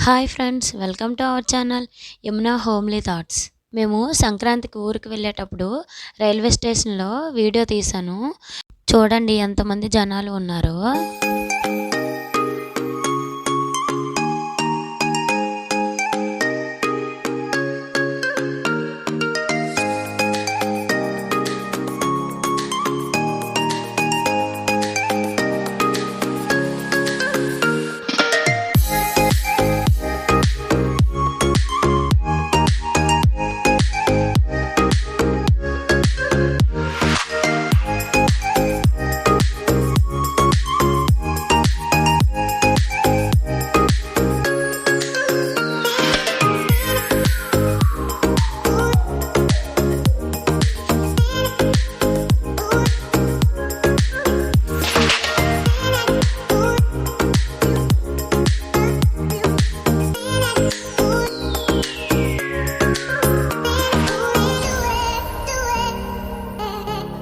Hi friends, welcome to our channel Yamuna homely thoughts. మేము సంక్రాంతికి ఊరికి వెళ్ళేటప్పుడు రైల్వే స్టేషన్లో వీడియో తీశాను. చూడండి ఎంతమంది జనాలు ఉన్నారో.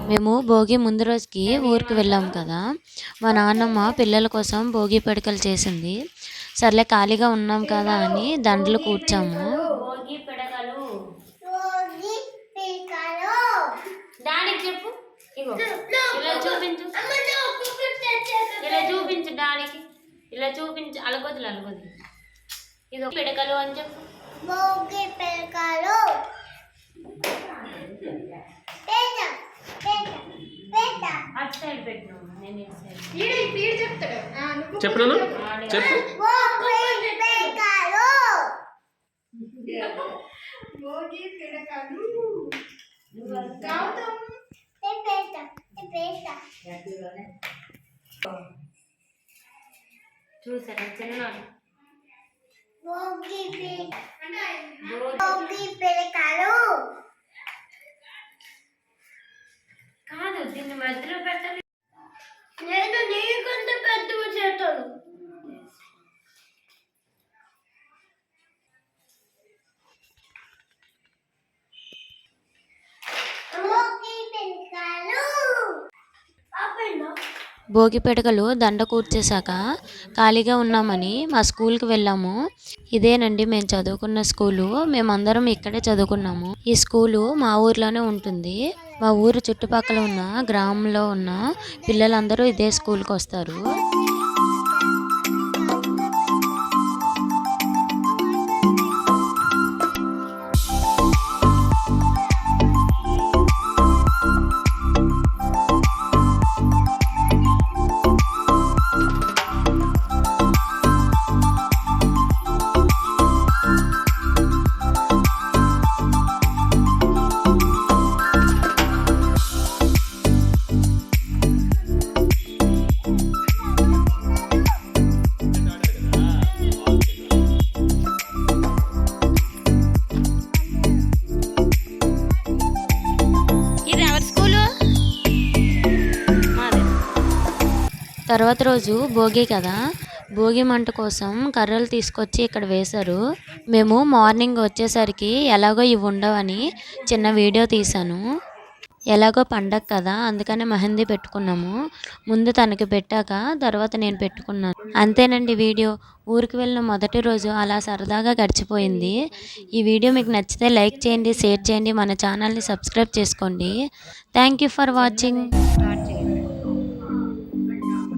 మేము భోగి ముందు రోజుకి ఊరికి వెళ్ళాము కదా. మా నాన్నమ్మ పిల్లల కోసం భోగి పిడకలు చేసింది. సర్లే ఖాళీగా ఉన్నాం కదా అని దండలు కూర్చాము. భోగి పిడకలు చెప్పు, ఇలా చూపించు, ఇలా చూపించు డాడీకి, ఇలా చూపించు. అలగొద్దులు అలగొద్దు, ఇది పిడకలు అని చెప్పు. భోగి పిడకలు చెప్పు. చూసారా చిన్న కాదు, దీన్ని మధ్యలో పెట్టాలి. నేను నీకంత పెద్దవి చేస్తాను. భోగి పిడకలు దండ కూర్చేశాక ఖాళీగా ఉన్నామని మా స్కూల్కి వెళ్ళాము. ఇదేనండి మేము చదువుకున్న స్కూలు. మేమందరం ఇక్కడే చదువుకున్నాము. ఈ స్కూలు మా ఊర్లోనే ఉంటుంది. మా ఊరు చుట్టుపక్కల ఉన్న గ్రామంలో ఉన్న పిల్లలందరూ ఇదే స్కూల్కి వస్తారు. తర్వాత రోజు భోగి కదా, భోగి మంట కోసం కర్రలు తీసుకొచ్చి ఇక్కడ వేశారు. మేము మార్నింగ్ వచ్చేసరికి ఎలాగో ఇవి ఉండవని చిన్న వీడియో తీశాను. ఎలాగో పండగ కదా అందుకని మెహందీ పెట్టుకున్నాము. ముందు తనకి పెట్టాక తర్వాత నేను పెట్టుకున్నాను. అంతేనండి వీడియో. ఊరికి వెళ్ళిన మొదటి రోజు అలా సరదాగా గడిచిపోయింది. ఈ వీడియో మీకు నచ్చితే లైక్ చేయండి, షేర్ చేయండి, మన ఛానల్ని సబ్స్క్రైబ్ చేసుకోండి. Thank you for watching.